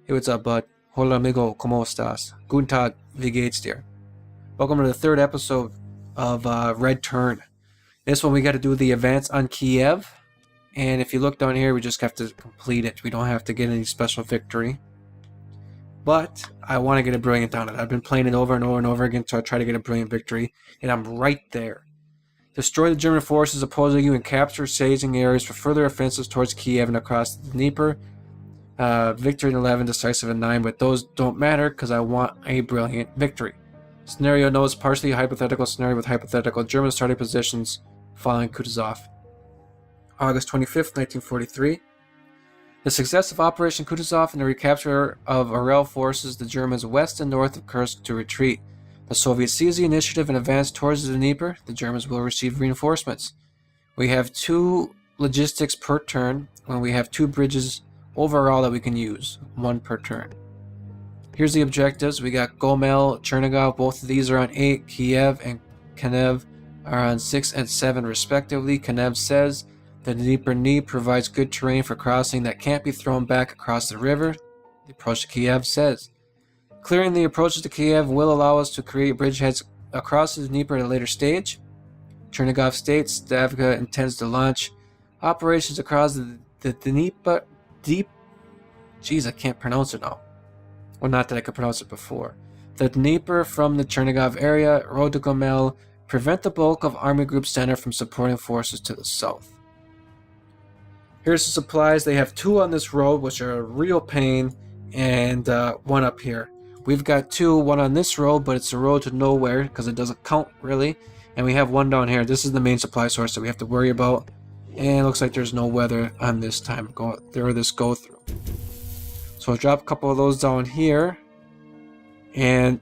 Hey, what's up, bud? Hola, amigo, ¿cómo estás? Guten Tag, wie geht's dir? Welcome to the third episode of Red Turn. This one we got to do the advance on Kiev. And if you look down here, we just have to complete it. We don't have to get any special victory. But I want to get a brilliant on it. I've been playing it over and over and over again, so I try to get a brilliant victory. And I'm right there. Destroy the German forces opposing you and capture staging areas for further offensives towards Kiev and across the Dnieper. Victory in 11, decisive in 9, but those don't matter because I want a brilliant victory. Scenario notes, partially hypothetical scenario with hypothetical German starting positions following Kutuzov. August 25th, 1943. The success of Operation Kutuzov and the recapture of Orel forces the Germans west and north of Kursk to retreat. The Soviets seize the initiative and advance towards the Dnieper. The Germans will receive reinforcements. We have 2 logistics per turn, and we have 2 bridges overall that we can use, 1 per turn. Here's the objectives. We got Gomel, Chernigov, both of these are on 8. Kiev and Kiev are on 6 and 7 respectively. Kiev says the Dnieper provides good terrain for crossing that can't be thrown back across the river. The approach to Kiev says clearing the approaches to Kiev will allow us to create bridgeheads across the Dnieper at a later stage. Chernigov states Stavka intends to launch operations across the Dnieper. Jeez, I can't pronounce it now. Well, not that I could pronounce it before. The Dnieper from the Chernigov area, road to Gomel, prevent the bulk of Army Group Center from supporting forces to the south. Here's the supplies. They have 2 on this road, which are a real pain, and 1 up here. We've got 2, 1 on this road, but it's a road to nowhere because it doesn't count really. And we have 1 down here. This is the main supply source that we have to worry about. And it looks like there's no weather on this time this go through. So I'll drop a couple of those down here. And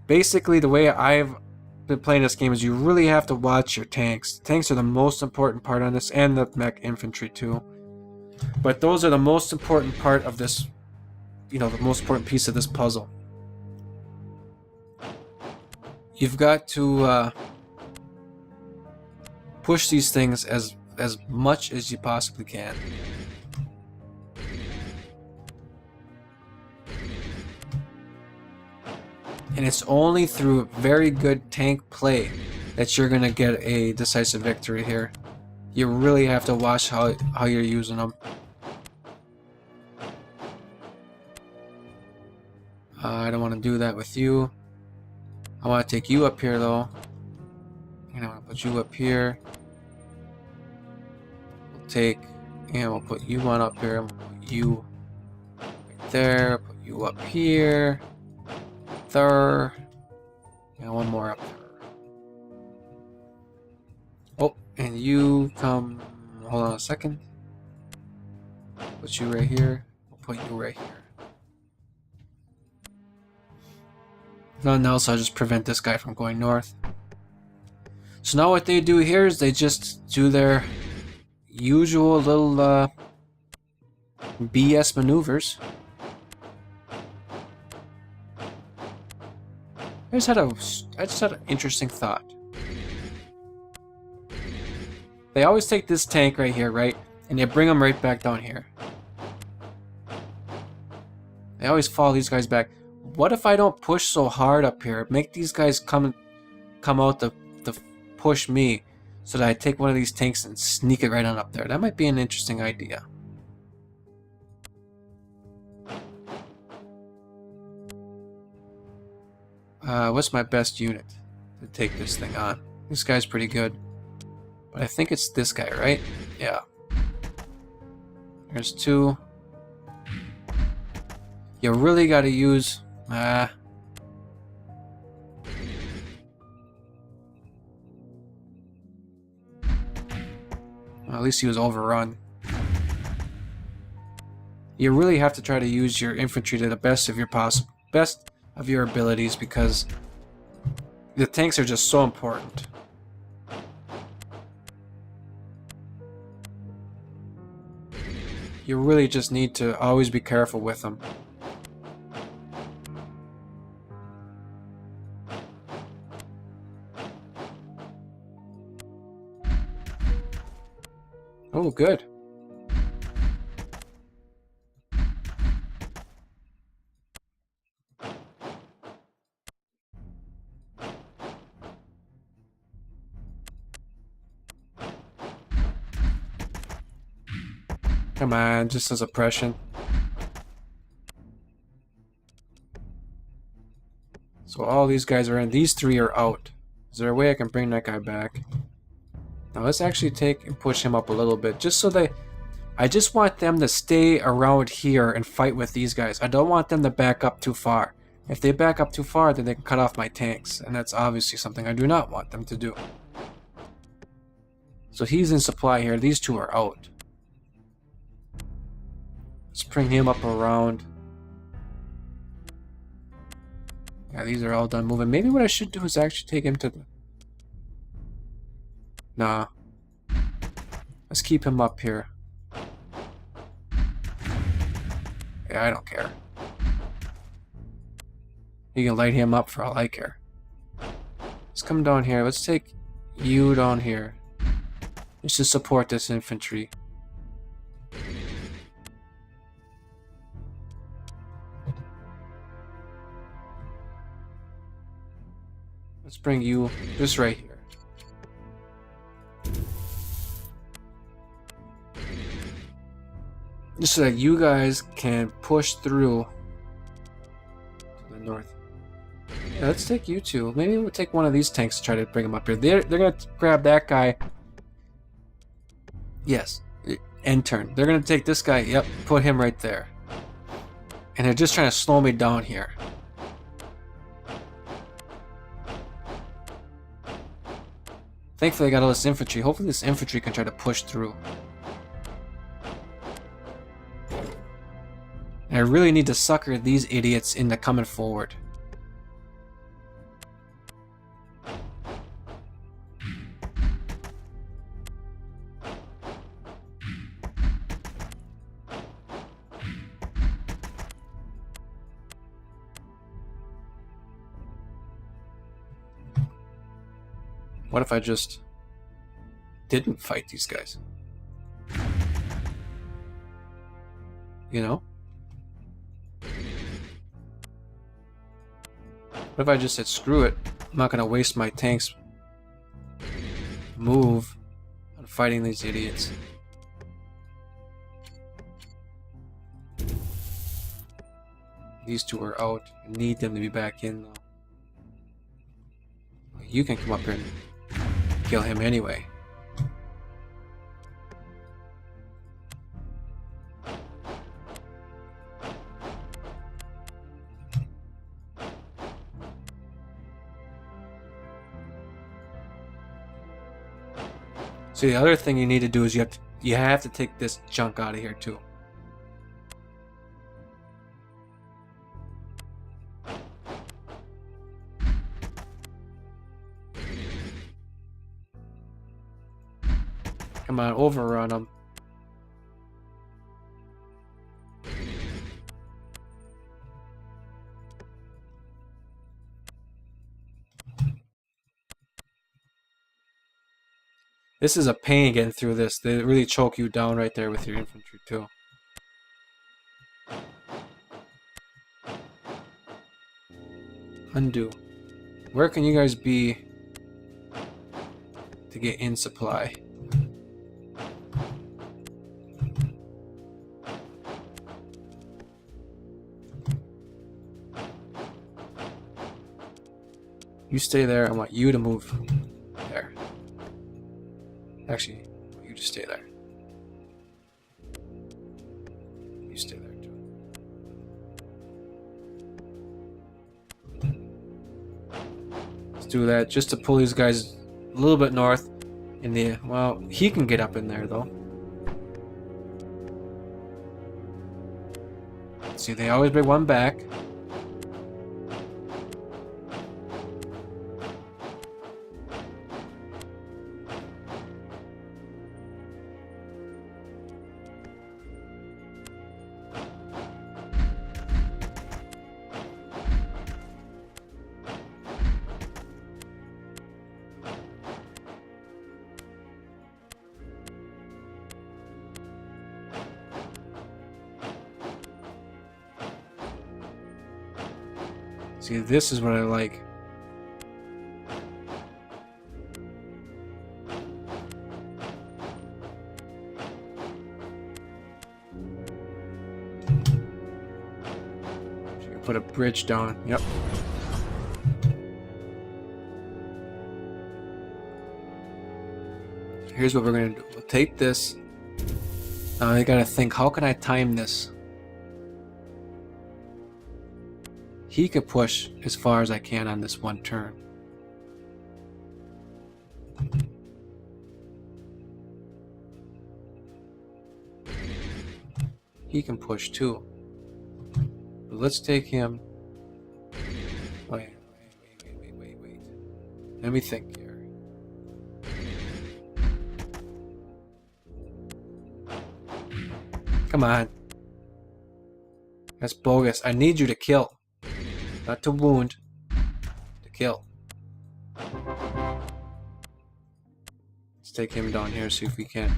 basically the way I've been playing this game is you really have to watch your tanks. Tanks are the most important part on this, and the mech infantry too. But those are the most important part of this, the most important piece of this puzzle. You've got to push these things as much as you possibly can. And it's only through very good tank play that you're going to get a decisive victory here. You really have to watch how you're using them. I don't want to do that with you. I want to take you up here though. And I want to put you up here. We'll put you on up here. We'll put you right there. Put you up here. There. And 1 more up there. Oh, and you come. Hold on a second. Put you right here. We'll put you right here. If nothing else, I'll just prevent this guy from going north. So now what they do here is they just do their usual little BS maneuvers. I just had an interesting thought. They always take this tank right here, right? And they bring them right back down here. They always follow these guys back. What if I don't push so hard up here? Make these guys come out to push me so that I take one of these tanks and sneak it right on up there. That might be an interesting idea. What's my best unit to take this thing on? This guy's pretty good. But I think it's this guy, right? Yeah. There's 2. You really gotta use... Well, at least he was overrun. You really have to try to use your infantry to the best of your abilities, because the tanks are just so important. You really just need to always be careful with them. Oh, good. Come on, just as oppression. So all these guys are in. These three are out. Is there a way I can bring that guy back? Now let's actually take and push him up a little bit, just so they... I just want them to stay around here and fight with these guys. I don't want them to back up too far. If they back up too far, then they can cut off my tanks, and that's obviously something I do not want them to do. So he's in supply here. These two are out. Let's bring him up around. Yeah, these are all done moving. Maybe what I should do is actually take him to the... Nah. Let's keep him up here. Yeah, I don't care. You can light him up for all I care. Let's come down here. Let's take you down here. Just to support this infantry. Let's bring you just right here. Just so that you guys can push through to the north. Yeah, let's take you two. Maybe we'll take one of these tanks to try to bring them up here. They're gonna grab that guy. Yes, end turn. They're gonna take this guy. Yep, put him right there. And they're just trying to slow me down here. Thankfully, I got all this infantry. Hopefully, this infantry can try to push through. And I really need to sucker these idiots into coming forward. What if I just didn't fight these guys? You know? What if I just said, screw it, I'm not gonna waste my tanks move on fighting these idiots. These two are out. I need them to be back in though. You can come up here and kill him anyway. So the other thing you need to do is you have to take this junk out of here too. Come on, overrun them. This is a pain getting through this. They really choke you down right there with your infantry too. Undo. Where can you guys be to get in supply? You stay there. I want you to move there. Actually, you just stay there. You stay there too. Let's do that just to pull these guys a little bit north. In the well, he can get up in there though. See, they always bring one back. See, this is what I like. You can put a bridge down. Yep. Here's what we're gonna do. We'll take this. Now I gotta think, how can I time this? He could push as far as I can on this one turn. He can push too. But let's take him. Wait. Let me think here. Come on. That's bogus. I need you to kill. Not to wound. To kill. Let's take him down here, see if we can.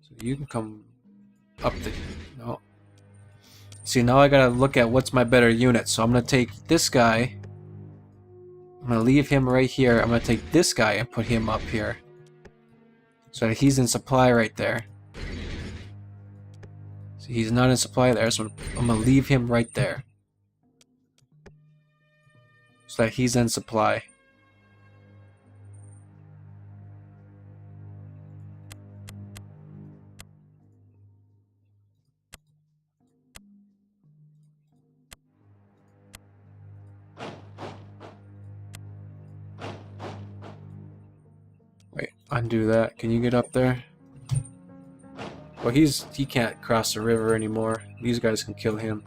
So you can come up the... No. See, now I gotta look at what's my better unit. So I'm gonna take this guy. I'm gonna leave him right here. I'm gonna take this guy and put him up here. So that he's in supply right there. See, he's not in supply there, so I'm gonna leave him right there. So that he's in supply. Wait, undo that. Can you get up there? Well, he can't cross the river anymore. These guys can kill him.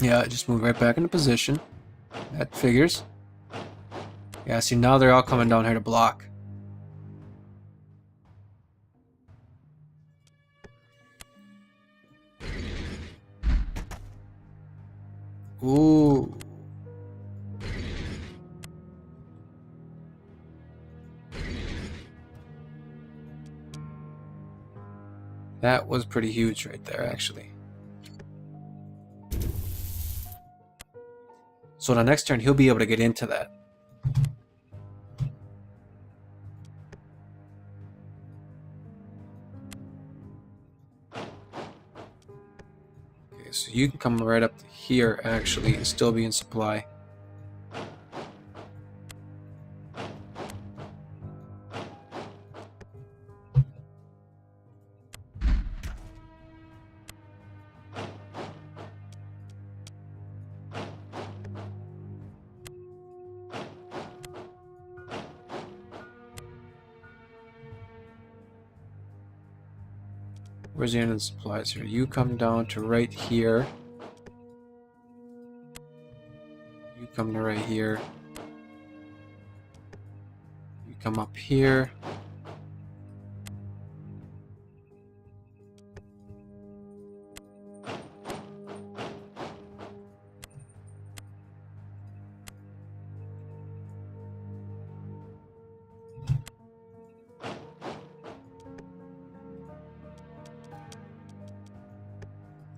Yeah, just move right back into position. That figures. Yeah, see, now they're all coming down here to block. Ooh. That was pretty huge right there, actually. So the next turn, he'll be able to get into that. Okay, so you can come right up to here, actually, and still be in supply. Where's the end of the supplies here? You come down to right here. You come to right here. You come up here.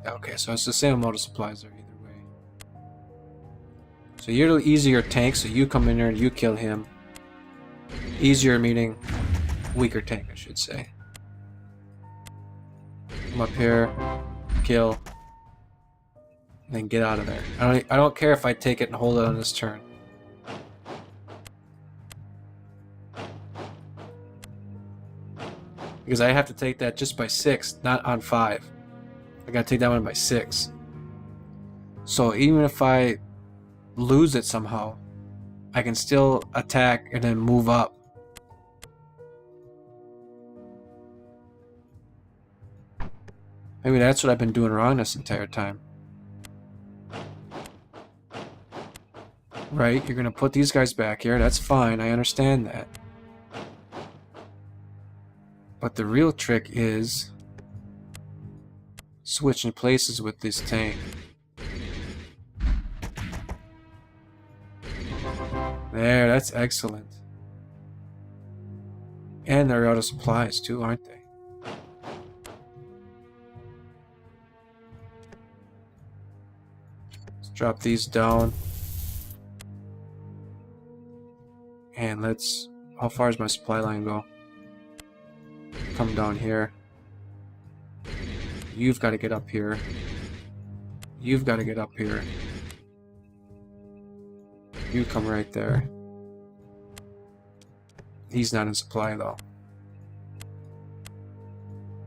Okay, so it's the same amount of supplies there either way. So you're the easier tank, so you come in there and you kill him. Easier meaning weaker tank, I should say. Come up here, kill, and then get out of there. I don't care if I take it and hold it on this turn. Because I have to take that just by 6, not on 5. I gotta take that one by 6. So even if I lose it somehow, I can still attack and then move up. Maybe that's what I've been doing wrong this entire time. Right, you're gonna put these guys back here. That's fine, I understand that. But the real trick is switching places with this tank. There, that's excellent. And they're out of supplies too, aren't they? Drop these down. And let's... How far does my supply line go? Come down here. You've got to get up here. You've got to get up here. You come right there. He's not in supply though.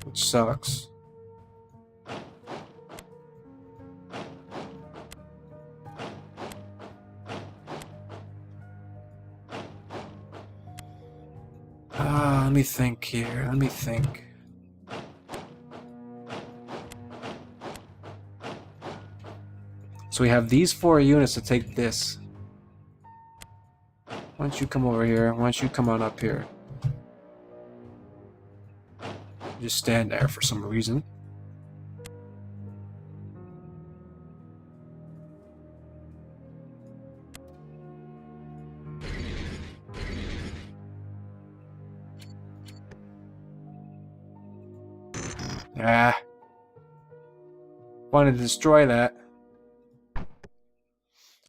Which sucks. Let me think here. Let me think. So we have these 4 units to take this. Why don't you come over here? Why don't you come on up here? Just stand there for some reason. Wanted to destroy that.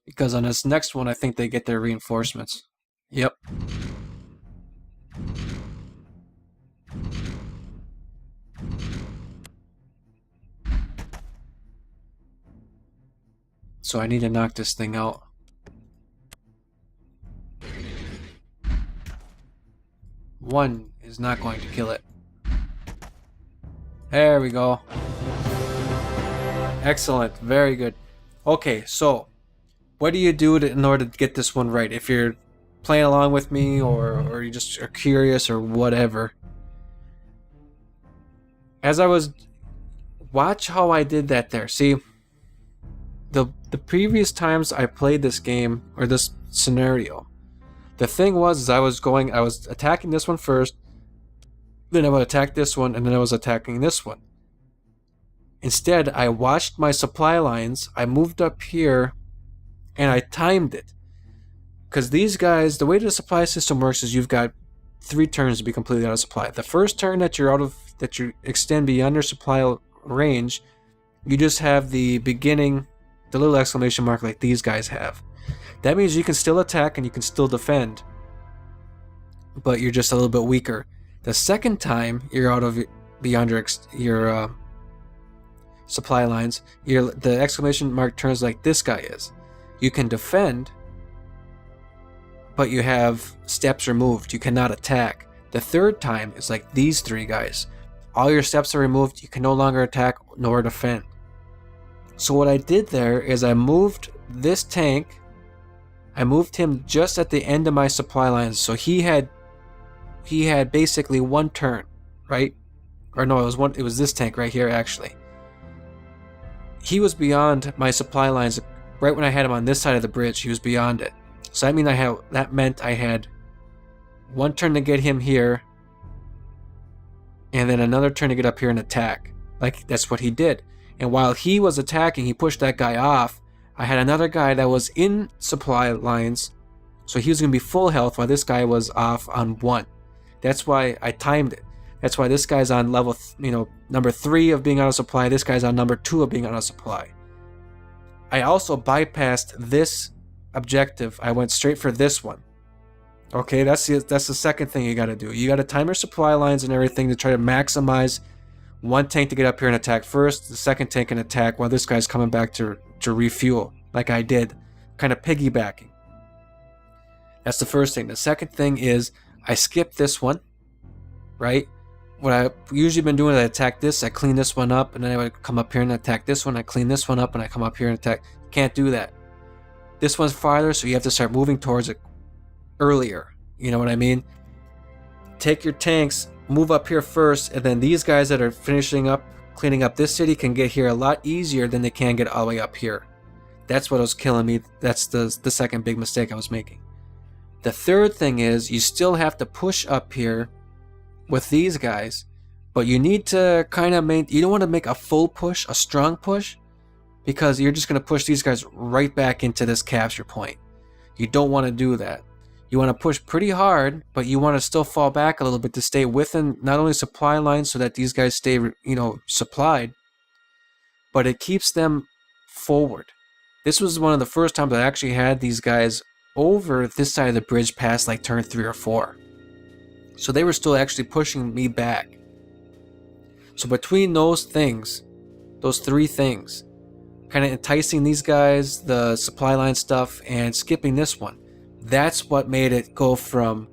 Because on this next one, I think they get their reinforcements. Yep. So I need to knock this thing out. One is not going to kill it. There we go. Excellent. Very good. Okay, so what do you do in order to get this one right? If you're playing along with me or you just are curious or whatever. As I was... Watch how I did that there. See, the previous times I played this game or this scenario, the thing was I was attacking this one first, then I would attack this one, and then I was attacking this one. Instead, I watched my supply lines, I moved up here, and I timed it. Because these guys, the way the supply system works is you've got 3 turns to be completely out of supply. The first turn that you extend beyond your supply range, you just have the beginning, the little exclamation mark like these guys have. That means you can still attack and you can still defend, but you're just a little bit weaker. The second time you're out of beyond your supply lines, the exclamation mark turns like this guy is. You can defend, but you have steps removed. You cannot attack. The third time is like these 3 guys. All your steps are removed. You can no longer attack nor defend. So what I did there is I moved this tank. I moved him just at the end of my supply lines. So he had basically 1 turn, right? Or no, it was this tank right here actually. He was beyond my supply lines right when I had him on this side of the bridge. He was beyond it. So that meant I had 1 turn to get him here, and then another turn to get up here and attack. Like, that's what he did. And while he was attacking, he pushed that guy off. I had another guy that was in supply lines, so he was going to be full health while this guy was off on 1. That's why I timed it. That's why this guy's on level, number 3 of being out of supply. This guy's on number 2 of being out of supply. I also bypassed this objective. I went straight for this one. Okay, that's the second thing you got to do. You got to time your supply lines and everything to try to maximize 1 tank to get up here and attack first. The second tank can attack while this guy's coming back to refuel, like I did, kind of piggybacking. That's the first thing. The second thing is I skipped this one, right? What I've usually been doing is I attack this, I clean this one up, and then I would come up here and attack this one, I clean this one up, and I come up here and attack. Can't do that. This one's farther, so you have to start moving towards it earlier. You know what I mean? Take your tanks, move up here first, and then these guys that are finishing up, cleaning up this city can get here a lot easier than they can get all the way up here. That's what was killing me. That's the second big mistake I was making. The third thing is you still have to push up here with these guys, but you need to kind of you don't want to make a full push, a strong push, because you're just going to push these guys right back into this capture point. You don't want to do that. You want to push pretty hard, but you want to still fall back a little bit to stay within not only supply lines so that these guys stay, supplied, but it keeps them forward. This was one of the first times I actually had these guys over this side of the bridge past like turn 3 or 4. So they were still actually pushing me back. So between those things, those 3 things, kind of enticing these guys, the supply line stuff, and skipping this one, that's what made it go from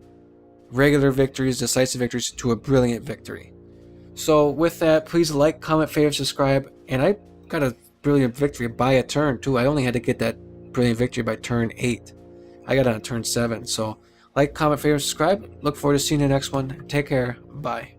regular victories, decisive victories, to a brilliant victory. So with that, please like, comment, favorite, subscribe, and I got a brilliant victory by a turn too. I only had to get that brilliant victory by turn 8. I got it on turn 7. So like, comment, favorite, subscribe. Look forward to seeing you in the next one. Take care. Bye.